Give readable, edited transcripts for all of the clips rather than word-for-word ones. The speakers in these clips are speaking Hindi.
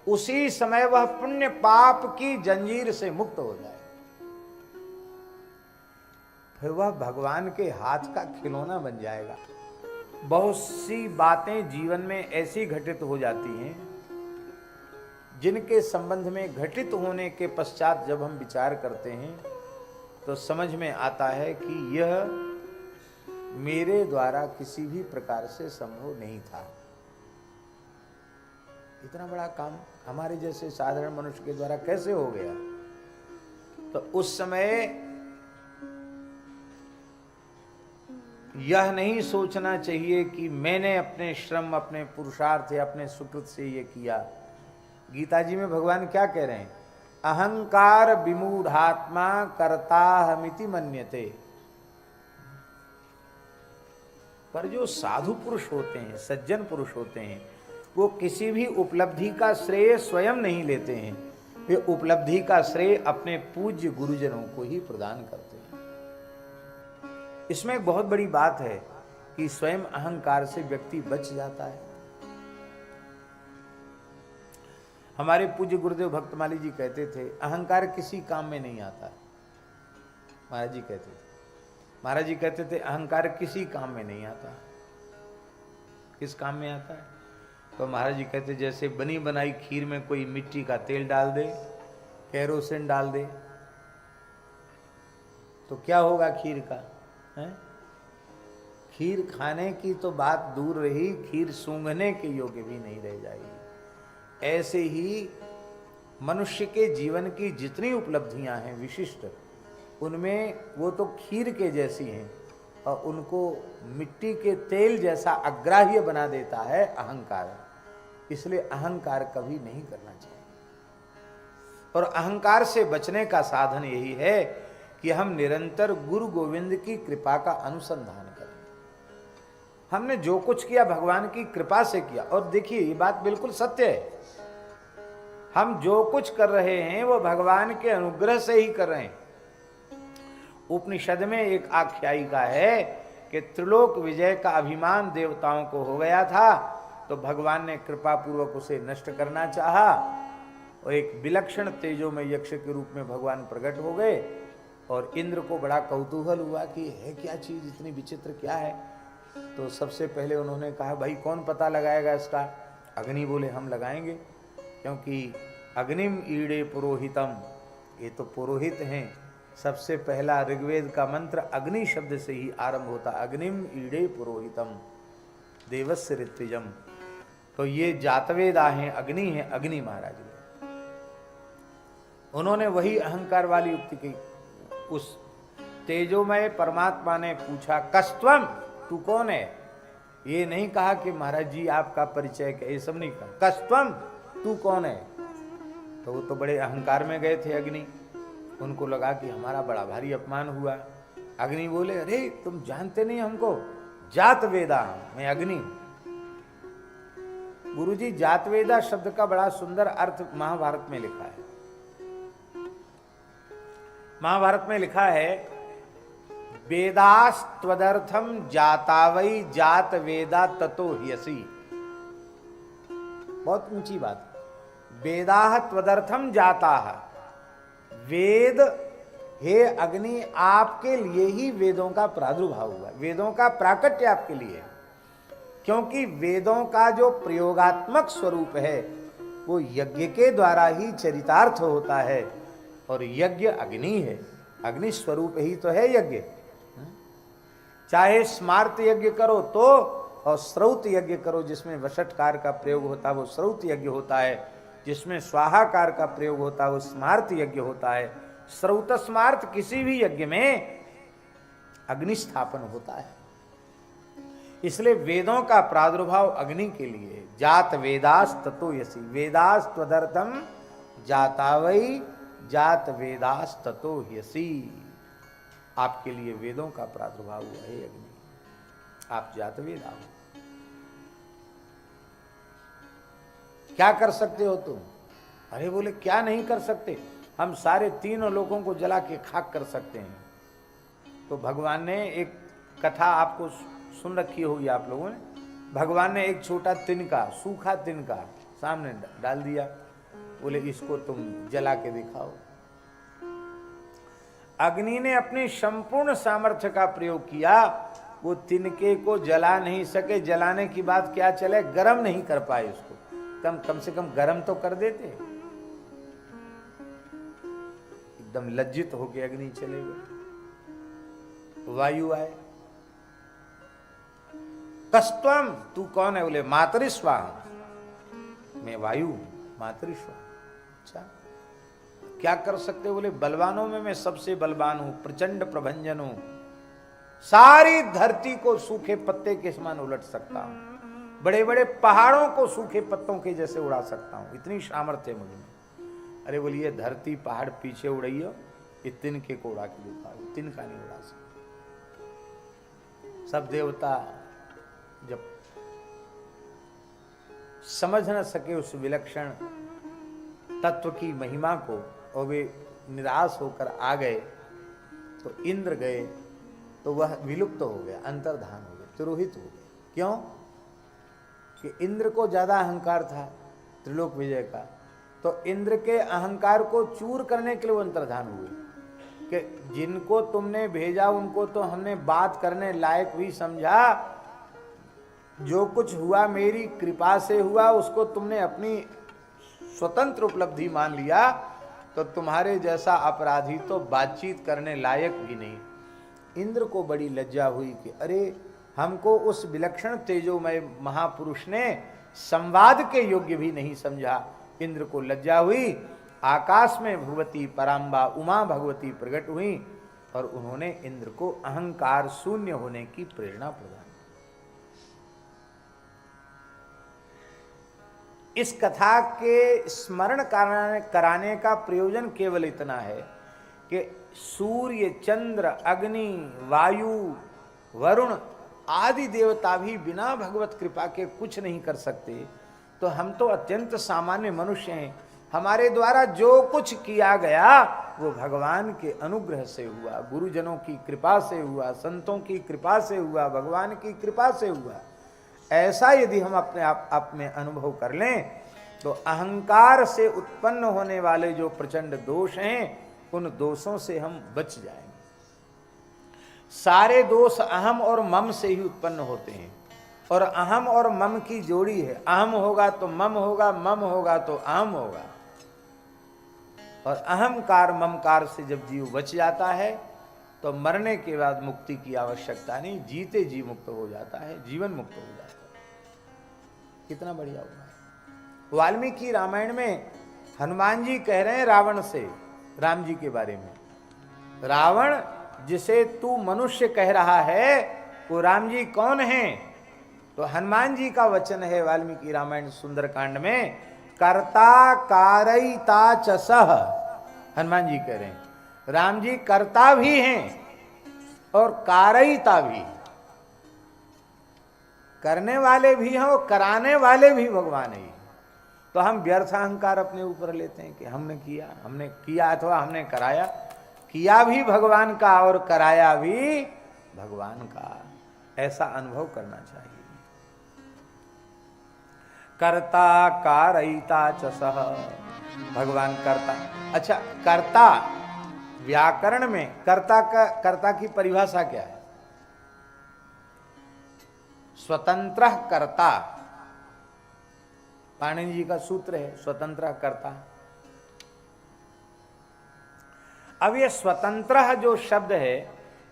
उसी समय वह पुण्य पाप की जंजीर से मुक्त हो जाए, फिर वह भगवान के हाथ का खिलौना बन जाएगा। बहुत सी बातें जीवन में ऐसी घटित हो जाती हैं जिनके संबंध में घटित होने के पश्चात जब हम विचार करते हैं तो समझ में आता है कि यह मेरे द्वारा किसी भी प्रकार से संभव नहीं था। इतना बड़ा काम हमारे जैसे साधारण मनुष्य के द्वारा कैसे हो गया? तो उस समय यह नहीं सोचना चाहिए कि मैंने अपने श्रम, अपने पुरुषार्थ या अपने सुकृत से ये किया। गीता जी में भगवान क्या कह रहे हैं? अहंकार विमूढ़ात्मा कर्ताहमिति मन्यते। पर जो साधु पुरुष होते हैं, सज्जन पुरुष होते हैं, वो किसी भी उपलब्धि का श्रेय स्वयं नहीं लेते हैं, वे उपलब्धि का श्रेय अपने पूज्य गुरुजनों को ही प्रदान करते हैं। इसमें एक बहुत बड़ी बात है कि स्वयं अहंकार से व्यक्ति बच जाता है। हमारे पूज्य गुरुदेव भक्तमाली जी कहते थे, अहंकार किसी काम में नहीं आता। महाराज जी कहते थे अहंकार किसी काम में नहीं आता। किस काम में आता है? तो महाराज जी कहते जैसे बनी बनाई खीर में कोई मिट्टी का तेल डाल दे, केरोसिन डाल दे, तो क्या होगा खीर का? है? खीर खाने की तो बात दूर रही, खीर सूंघने के योग्य भी नहीं रह जाएगी। ऐसे ही मनुष्य के जीवन की जितनी उपलब्धियां हैं विशिष्ट, उनमें वो तो खीर के जैसी हैं और उनको मिट्टी के तेल जैसा अग्राह्य बना देता है अहंकार। इसलिए अहंकार कभी नहीं करना चाहिए। और अहंकार से बचने का साधन यही है कि हम निरंतर गुरु गोविंद की कृपा का अनुसंधान करें। हमने जो कुछ किया भगवान की कृपा से किया। और देखिए ये बात बिल्कुल सत्य है, हम जो कुछ कर रहे हैं वो भगवान के अनुग्रह से ही कर रहे हैं। उपनिषद में एक आख्यायिका है कि त्रिलोक विजय का अभिमान देवताओं को हो गया था, तो भगवान ने कृपा पूर्वक उसे नष्ट करना चाहा और एक विलक्षण तेजोमय यक्ष के रूप में भगवान प्रकट हो गए। और इंद्र को बड़ा कौतूहल हुआ कि है क्या चीज, इतनी विचित्र क्या है। तो सबसे पहले उन्होंने कहा भाई कौन पता लगाएगा इसका? अग्नि बोले हम लगाएंगे, क्योंकि अग्निम ईड़े पुरोहितम, ये तो पुरोहित हैं। सबसे पहला ऋग्वेद का मंत्र अग्नि शब्द से ही आरंभ होता, अग्निम ईड़े पुरोहितम देवस्य ऋत्विजम। तो ये जातवेदा हैं, अग्नि है, अग्नि महाराज ने। उन्होंने वही अहंकार वाली युक्ति की। उस तेजोमय परमात्मा ने पूछा कस्त्वम, तू कौन है? ये नहीं कहा कि महाराज जी आपका परिचय क्या, ये सब नहीं कहा। कस्त्वम, तू कौन है? तो वो तो बड़े अहंकार में गए थे अग्नि। उनको लगा कि हमारा बड़ा भारी अपमान हुआ। अग्नि बोले अरे तुम जानते नहीं हमको, जात वेदा, मैं अग्नि हूं। गुरुजी जात वेदा शब्द का बड़ा सुंदर अर्थ महाभारत में लिखा है। महाभारत में लिखा है वेदास्त्वदर्थम जातावई जात वेदा ततो ह्यसि। बहुत ऊंची बात। वेदाह त्वदर्थम जाताह, वेद हे अग्नि आपके लिए ही वेदों का प्रादुर्भाव हुआ, वेदों का प्राकट्य आपके लिए। क्योंकि वेदों का जो प्रयोगात्मक स्वरूप है वो यज्ञ के द्वारा ही चरितार्थ होता है, और यज्ञ अग्नि है, अग्नि स्वरूप ही तो है यज्ञ। चाहे स्मार्त यज्ञ करो तो, और श्रौत यज्ञ करो जिसमें वषटकार का प्रयोग होता है वो श्रौत यज्ञ होता है, जिसमें स्वाहाकार का प्रयोग होता है वो स्मार्त यज्ञ होता है। श्रौत स्मार्त किसी भी यज्ञ में अग्नि स्थापन होता है। इसलिए वेदों का प्रादुर्भाव अग्नि के लिए। जात वेदास ततो यसी, वेदास त्वदर्थम जातावई जात वेदास ततो ह्यसि। आपके लिए वेदों का प्रादुर्भाव हुआ है अग्नि, आप जात वेदा हो। क्या कर सकते हो तुम? अरे बोले क्या नहीं कर सकते, हम सारे तीनों लोगों को जला के खाक कर सकते हैं। तो भगवान ने एक कथा आपको सुन रखी होगी आप लोगों ने। भगवान ने एक छोटा तिनका, सूखा तिनका सामने डाल दिया बोले इसको तुम जला के दिखाओ। अग्नि ने अपनी संपूर्ण सामर्थ्य का प्रयोग किया, वो तिनके को जला नहीं सके। जलाने की बात क्या चले, गरम नहीं कर पाए उसको। कम से कम गरम तो कर देते। एकदम लज्जित होके अग्नि चले गए। वायु आए, कस्तम तू कौन है? बोले मातरिस्वा, मैं वायु मातरिस्वा। अच्छा क्या कर सकते? बोले बलवानों में मैं सबसे बलवान हूं, प्रचंड प्रभंजन हूं, सारी धरती को सूखे पत्ते के समान उलट सकता हूं, बड़े बड़े पहाड़ों को सूखे पत्तों के जैसे उड़ा सकता हूं, इतनी सामर्थ्य मुझ में। अरे बोलिए धरती पहाड़ पीछे उड़ाइयो, ये तिनके को उड़ा के दिखाओ, तिनका नहीं उड़ा सकता। सब देवता जब समझ न सके उस विलक्षण तत्व की महिमा को और वे निराश होकर आ गए, तो इंद्र गए तो वह विलुप्त हो गया, अंतर्धान हो गया, तिरोहित हो गया। क्यों? कि इंद्र को ज्यादा अहंकार था त्रिलोक विजय का, तो इंद्र के अहंकार को चूर करने के लिए वो अंतर्धान हुए कि जिनको तुमने भेजा उनको तो हमने बात करने लायक भी समझा, जो कुछ हुआ मेरी कृपा से हुआ, उसको तुमने अपनी स्वतंत्र उपलब्धि मान लिया, तो तुम्हारे जैसा अपराधी तो बातचीत करने लायक भी नहीं। इंद्र को बड़ी लज्जा हुई कि अरे हमको उस विलक्षण तेजोमय महापुरुष ने संवाद के योग्य भी नहीं समझा। इंद्र को लज्जा हुई। आकाश में भगवती पराम्बा उमा भगवती प्रकट हुई और उन्होंने इंद्र को अहंकार शून्य होने की प्रेरणा प्रदान। इस कथा के स्मरण कराने का प्रयोजन केवल इतना है कि सूर्य, चंद्र, अग्नि, वायु, वरुण आदि देवता भी बिना भगवत कृपा के कुछ नहीं कर सकते। तो हम तो अत्यंत सामान्य मनुष्य हैं, हमारे द्वारा जो कुछ किया गया वो भगवान के अनुग्रह से हुआ, गुरुजनों की कृपा से हुआ, संतों की कृपा से हुआ, भगवान की कृपा से हुआ। ऐसा यदि हम अपने आप में अनुभव कर लें तो अहंकार से उत्पन्न होने वाले जो प्रचंड दोष हैं उन दोषों से हम बच जाएंगे। सारे दोष अहम और मम से ही उत्पन्न होते हैं, और अहम और मम की जोड़ी है। अहम होगा तो मम होगा, मम होगा तो अहम होगा। और अहंकार ममकार से जब जीव बच जाता है तो मरने के बाद मुक्ति की आवश्यकता नहीं, जीते जी मुक्त हो जाता है, जीवन मुक्त हो जाता है। कितना बढ़िया हुआ है। वाल्मीकि रामायण में हनुमान जी कह रहे हैं रावण से, राम जी के बारे में, रावण जिसे तू मनुष्य कह रहा है वो राम जी कौन है? तो हनुमान जी का वचन है वाल्मीकि रामायण सुंदरकांड में, कर्ता कारयिता च सह। हनुमान जी कह रहे हैं राम जी कर्ता भी हैं और कारयिता भी, करने वाले भी हैं और कराने वाले भी भगवान है। तो हम व्यर्थ अहंकार अपने ऊपर लेते हैं कि हमने किया अथवा हमने कराया। किया भी भगवान का और कराया भी भगवान का, ऐसा अनुभव करना चाहिए। कर्ता कारयिता च सह, भगवान कर्ता। अच्छा, कर्ता व्याकरण में कर्ता की परिभाषा क्या है? स्वतंत्र कर्ता, पाणिनि जी का सूत्र है स्वतंत्र कर्ता। अब ये स्वतंत्र जो शब्द है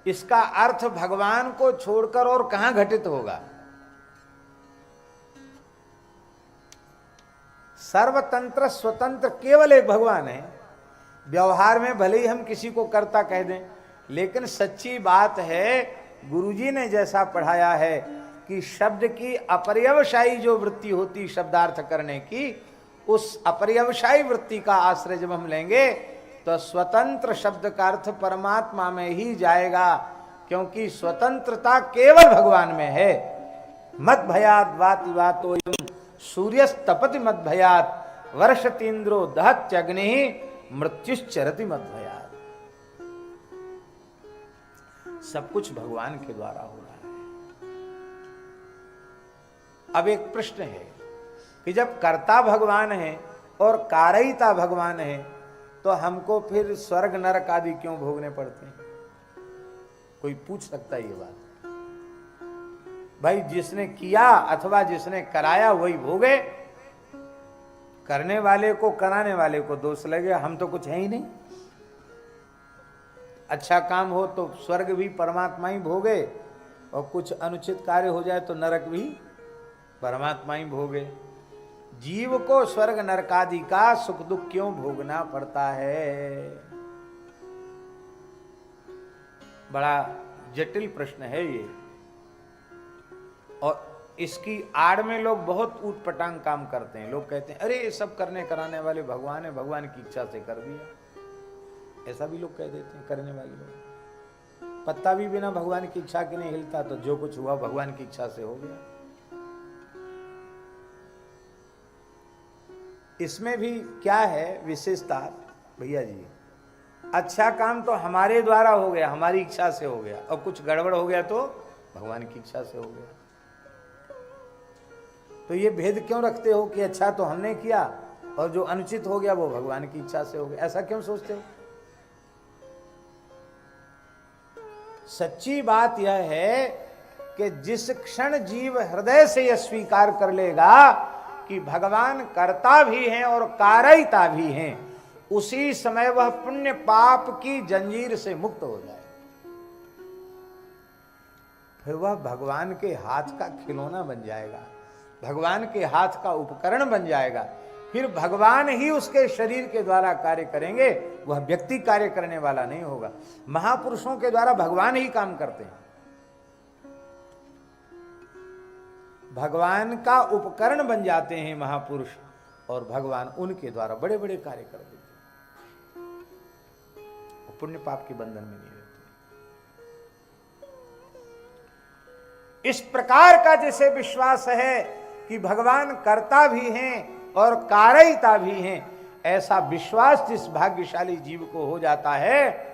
इसका अर्थ भगवान को छोड़कर और कहां घटित होगा? सर्वतंत्र स्वतंत्र केवल एक भगवान है। व्यवहार में भले ही हम किसी को कर्ता कह दें, लेकिन सच्ची बात है गुरुजी ने जैसा पढ़ाया है कि शब्द की अपर्यवसायी जो वृत्ति होती शब्दार्थ करने की, उस अपर्यवसायी वृत्ति का आश्रय जब हम लेंगे तो स्वतंत्र शब्द का अर्थ परमात्मा में ही जाएगा, क्योंकि स्वतंत्रता केवल भगवान में है। मद भयात वाति वातोयम सूर्यस्तपति मद भयात वर्षतीन्द्रो दहत्यग्नि मृत्युश्चरति मद भयात। सब कुछ भगवान के द्वारा हो रहा है। अब एक प्रश्न है कि जब कर्ता भगवान है और कारयिता भगवान है, तो हमको फिर स्वर्ग नरक आदि क्यों भोगने पड़ते हैं? कोई पूछ सकता है ये बात? भाई जिसने किया अथवा जिसने कराया वही भोगे, करने वाले को कराने वाले को दोष लगे, हम तो कुछ है ही नहीं। अच्छा काम हो तो स्वर्ग भी परमात्मा ही भोगे, और कुछ अनुचित कार्य हो जाए तो नरक भी परमात्मा ही भोगे। जीव को स्वर्ग नरकादि का सुख दुख क्यों भोगना पड़ता है? बड़ा जटिल प्रश्न है ये, और इसकी आड़ में लोग बहुत ऊटपटांग काम करते हैं। लोग कहते हैं अरे ये सब करने कराने वाले भगवान है, भगवान की इच्छा से कर दिया। ऐसा भी लोग कह देते हैं करने वाले लोग। पत्ता भी बिना भगवान की इच्छा के नहीं हिलता, तो जो कुछ हुआ भगवान की इच्छा से हो गया। इसमें भी क्या है विशेषता भैया जी? अच्छा काम तो हमारे द्वारा हो गया, हमारी इच्छा से हो गया, और कुछ गड़बड़ हो गया तो भगवान की इच्छा से हो गया। तो ये भेद क्यों रखते हो कि अच्छा तो हमने किया और जो अनुचित हो गया वो भगवान की इच्छा से हो गया? ऐसा क्यों सोचते हो? सच्ची बात यह है कि जिस क्षण जीव हृदय से यह स्वीकार कर लेगा कि भगवान कर्ता भी हैं और कारयिता भी हैं, उसी समय वह पुण्य पाप की जंजीर से मुक्त हो जाए। फिर वह भगवान के हाथ का खिलौना बन जाएगा, भगवान के हाथ का उपकरण बन जाएगा। फिर भगवान ही उसके शरीर के द्वारा कार्य करेंगे, वह व्यक्ति कार्य करने वाला नहीं होगा। महापुरुषों के द्वारा भगवान ही काम करते हैं, भगवान का उपकरण बन जाते हैं महापुरुष, और भगवान उनके द्वारा बड़े बड़े कार्य कर देते हैं। पुण्य पाप के बंधन में नहीं रहते। इस प्रकार का जैसे विश्वास है कि भगवान कर्ता भी हैं और कारयिता भी हैं, ऐसा विश्वास जिस भाग्यशाली जीव को हो जाता है,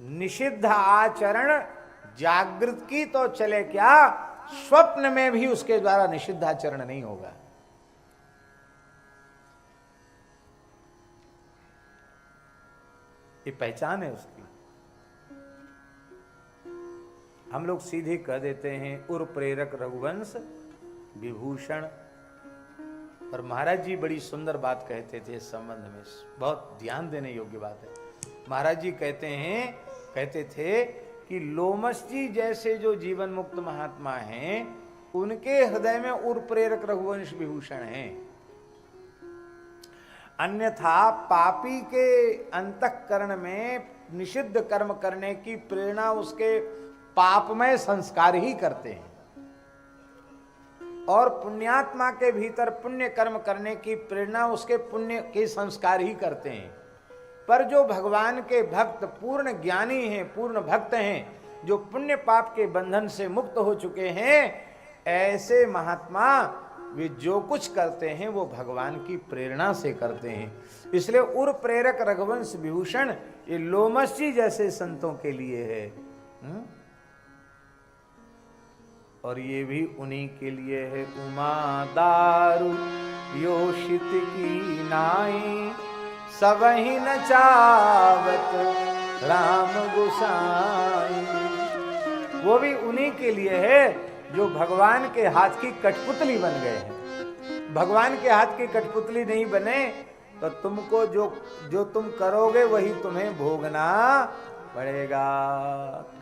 निषिद्ध आचरण जागृत की तो चले क्या, स्वप्न में भी उसके द्वारा निषिद्ध आचरण नहीं होगा। ये पहचान है उसकी। हम लोग सीधे कह देते हैं उर प्रेरक रघुवंश विभूषण। और महाराज जी बड़ी सुंदर बात कहते थे इस संबंध में, बहुत ध्यान देने योग्य बात है। महाराज जी कहते थे कि लोमस जी जैसे जो जीवन मुक्त महात्मा हैं, उनके हृदय में उर प्रेरक रघुवंश विभूषण हैं। अन्यथा पापी के अंतःकरण में निषिद्ध कर्म करने की प्रेरणा उसके पापमय संस्कार ही करते हैं, और पुण्यात्मा के भीतर पुण्य कर्म करने की प्रेरणा उसके पुण्य के संस्कार ही करते हैं। पर जो भगवान के भक्त पूर्ण ज्ञानी हैं, पूर्ण भक्त हैं, जो पुण्य पाप के बंधन से मुक्त हो चुके हैं, ऐसे महात्मा वे जो कुछ करते हैं वो भगवान की प्रेरणा से करते हैं। इसलिए उर प्रेरक रघुवंश विभूषण ये लोमस जी जैसे संतों के लिए है। और ये भी उन्हीं के लिए है। उमा दारू योषित की नाई, सबहि न चावत राम गुसाई। वो भी उन्हीं के लिए है जो भगवान के हाथ की कठपुतली बन गए हैं। भगवान के हाथ की कठपुतली नहीं बने तो तुमको जो तुम करोगे वही तुम्हें भोगना पड़ेगा।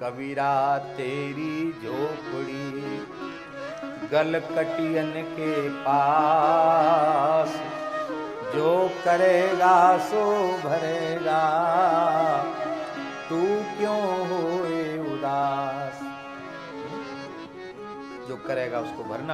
कबीरा तेरी झोपड़ी गलकटियन के पास, जो करेगा सो भरेगा, तू क्यों होए उदास। जो करेगा उसको भरना